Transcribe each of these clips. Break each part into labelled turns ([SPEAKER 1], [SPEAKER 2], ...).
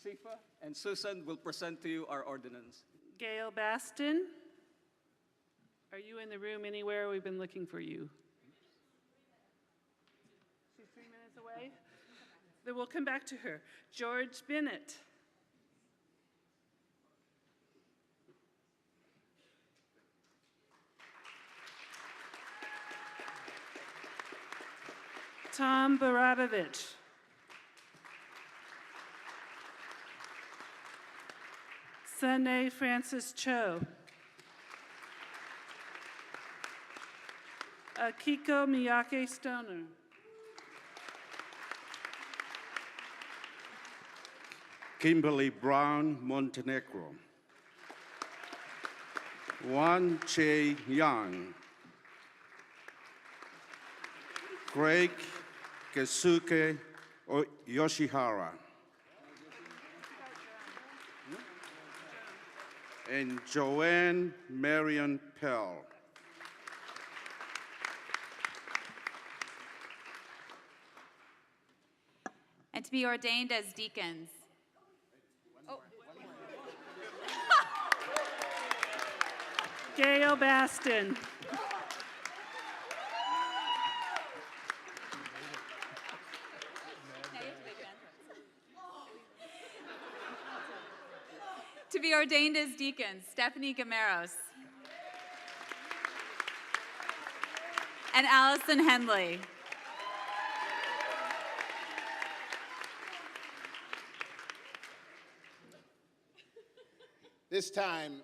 [SPEAKER 1] Sifa and Susan will present to you our ordinance.
[SPEAKER 2] Gail Baston, are you in the room anywhere? We've been looking for you. She's 3 minutes away? Then we'll come back to her. George Bennett. Tom Baratovich. Sunday Francis Cho. Akiko Miyake Stoner.
[SPEAKER 3] Kimberly Brown, Montenegro. Wan Che Yang. Craig Kesuke Yoshihara. And Joanne Marion Pell.
[SPEAKER 4] And to be ordained as deacons.
[SPEAKER 2] Gail Baston.
[SPEAKER 4] To be ordained as deacons, Stephanie Gameros. And Allison Henley.
[SPEAKER 5] This time,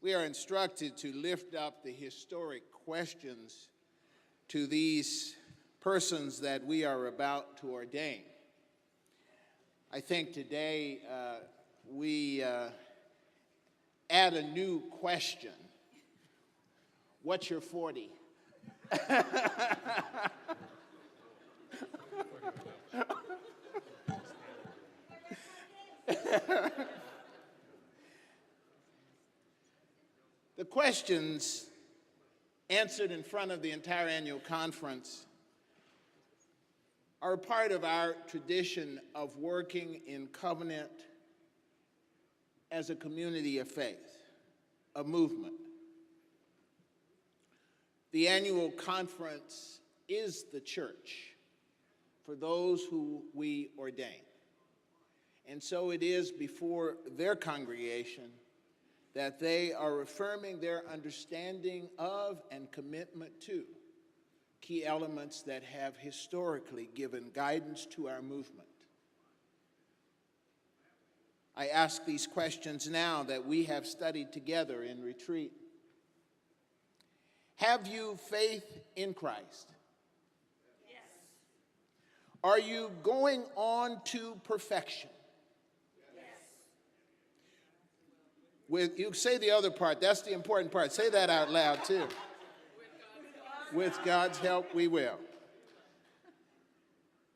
[SPEAKER 5] we are instructed to lift up the historic questions to these persons that we are about to ordain. I think today we add a new question. What's your 40? The questions answered in front of the entire annual conference are a part of our tradition of working in covenant as a community of faith, a movement. The annual conference is the church for those who we ordain. And so it is before their congregation that they are affirming their understanding of and commitment to key elements that have historically given guidance to our movement. I ask these questions now that we have studied together in retreat. Have you faith in Christ?
[SPEAKER 2] Yes.
[SPEAKER 5] Are you going on to perfection? You say the other part, that's the important part. Say that out loud too. With God's help, we will.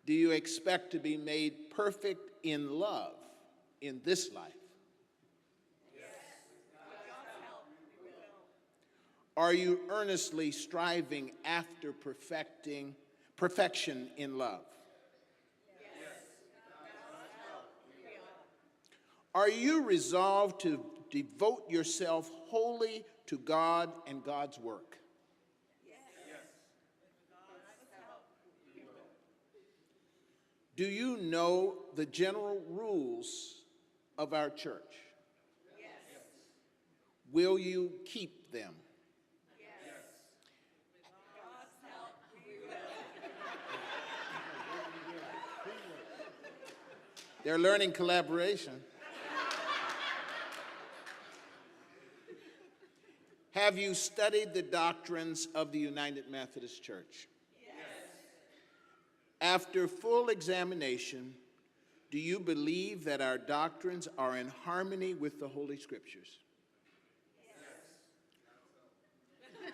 [SPEAKER 5] Do you expect to be made perfect in love in this life?
[SPEAKER 2] Yes. With God's help, we will.
[SPEAKER 5] Are you earnestly striving after perfection in love?
[SPEAKER 2] Yes. With God's help, we will.
[SPEAKER 5] Are you resolved to devote yourself wholly to God and God's work?
[SPEAKER 2] Yes. With God's help, we will.
[SPEAKER 5] Do you know the general rules of our church?
[SPEAKER 2] Yes.
[SPEAKER 5] Will you keep them?
[SPEAKER 2] Yes. With God's help, we will.
[SPEAKER 5] They're learning collaboration. Have you studied the doctrines of the United Methodist Church?
[SPEAKER 2] Yes.
[SPEAKER 5] After full examination, do you believe that our doctrines are in harmony with the Holy Scriptures?
[SPEAKER 2] Yes.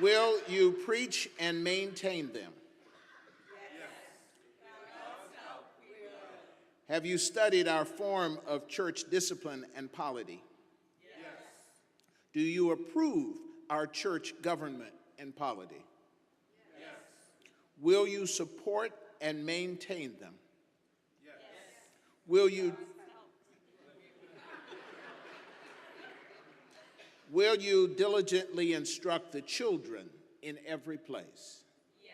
[SPEAKER 5] Will you preach and maintain them?
[SPEAKER 2] Yes. With God's help, we will.
[SPEAKER 5] Have you studied our form of church discipline and polity? Do you approve our church government and polity?
[SPEAKER 2] Yes.
[SPEAKER 5] Will you support and maintain them?
[SPEAKER 2] Yes.
[SPEAKER 5] Will you Will you diligently instruct the children in every place? Yes.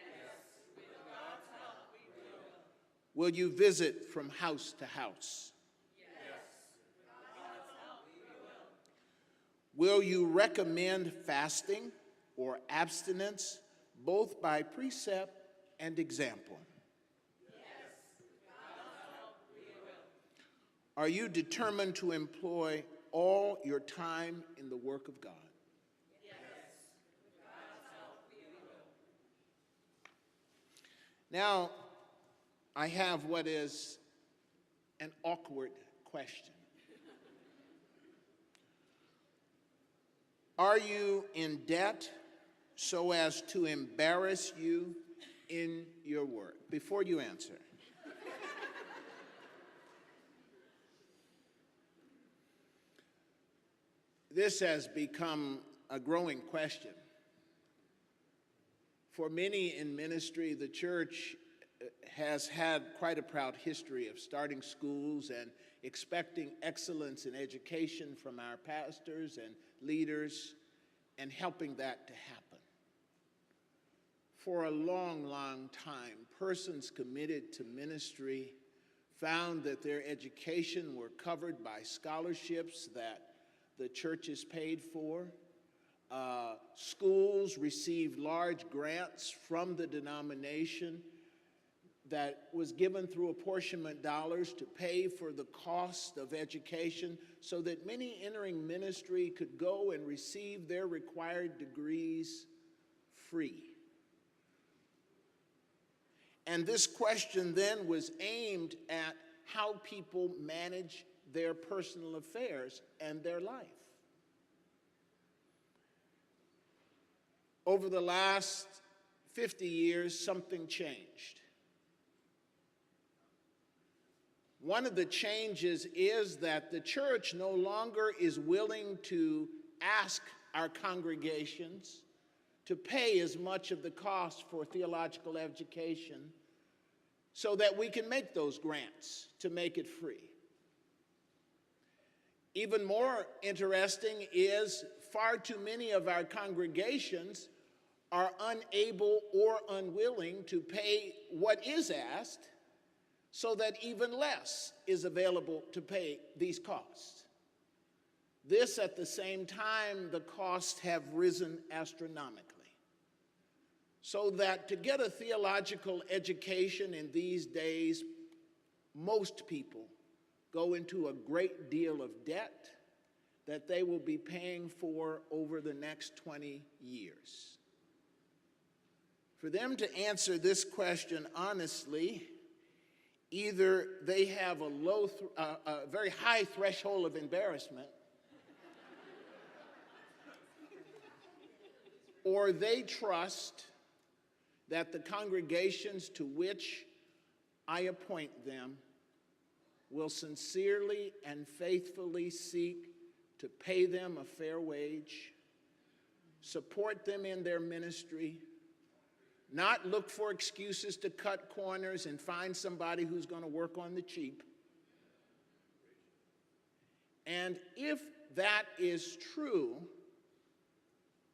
[SPEAKER 5] With God's help, we will. Will you visit from house to house? Yes. With God's help, we will. Will you recommend fasting or abstinence, both by precept and example? Yes. With God's help, we will. Are you determined to employ all your time in the work of God? Yes. With God's help, we will. Now, I have what is an awkward question. Are you in debt so as to embarrass you in your work? Before you answer, this has become a growing question. For many in ministry, the church has had quite a proud history of starting schools and expecting excellence in education from our pastors and leaders and helping that to happen. For a long, long time, persons committed to ministry found that their education were covered by scholarships that the churches paid for. Schools received large grants from the denomination that was given through apportionment dollars to pay for the cost of education so that many entering ministry could go and receive their required degrees free. And this question then was aimed at how people manage their personal affairs and their life. Over the last 50 years, something changed. One of the changes is that the church no longer is willing to ask our congregations to pay as much of the cost for theological education so that we can make those grants to make it free. Even more interesting is far too many of our congregations are unable or unwilling to pay what is asked, so that even less is available to pay these costs. This, at the same time, the costs have risen astronomically. So that to get a theological education in these days, most people go into a great deal of debt that they will be paying for over the next 20 years. For them to answer this question honestly, either they have a very high threshold of embarrassment, or they trust that the congregations to which I appoint them will sincerely and faithfully seek to pay them a fair wage, support them in their ministry, not look for excuses to cut corners and find somebody who's going to work on the cheap. And if that is true,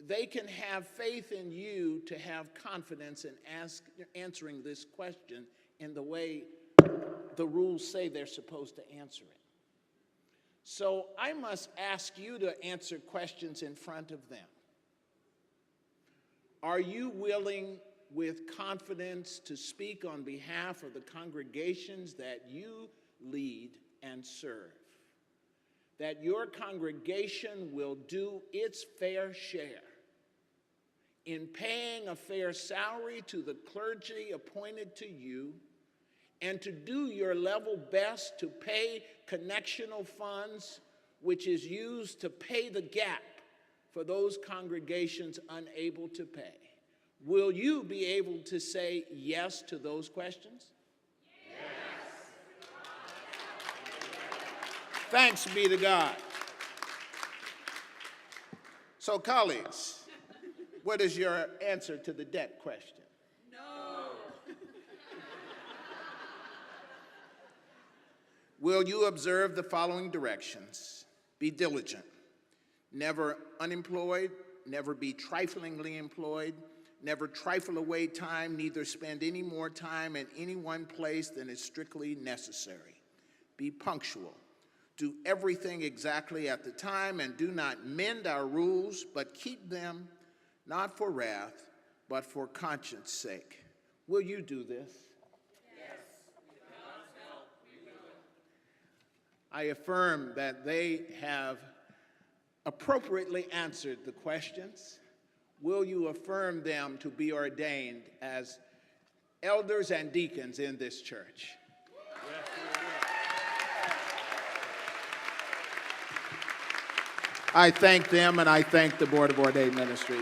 [SPEAKER 5] they can have faith in you to have confidence in answering this question in the way the rules say they're supposed to answer it. So I must ask you to answer questions in front of them. Are you willing with confidence to speak on behalf of the congregations that you lead and serve? That your congregation will do its fair share in paying a fair salary to the clergy appointed to you, and to do your level best to pay connectional funds, which is used to pay the gap for those congregations unable to pay? Will you be able to say yes to those questions? Yes. Thanks be to God. So, colleagues, what is your answer to the debt question? No. Will you observe the following directions? Be diligent. Never unemployed, never be triflingly employed, never trifle away time, neither spend any more time in any one place than is strictly necessary. Be punctual. Do everything exactly at the time, and do not mend our rules, but keep them not for wrath, but for conscience sake. Will you do this? Yes. With God's help, we will. I affirm that they have appropriately answered the questions. Will you affirm them to be ordained as elders and deacons in this church? Yes, we will. I thank them, and I thank the Board of Ordained Ministry.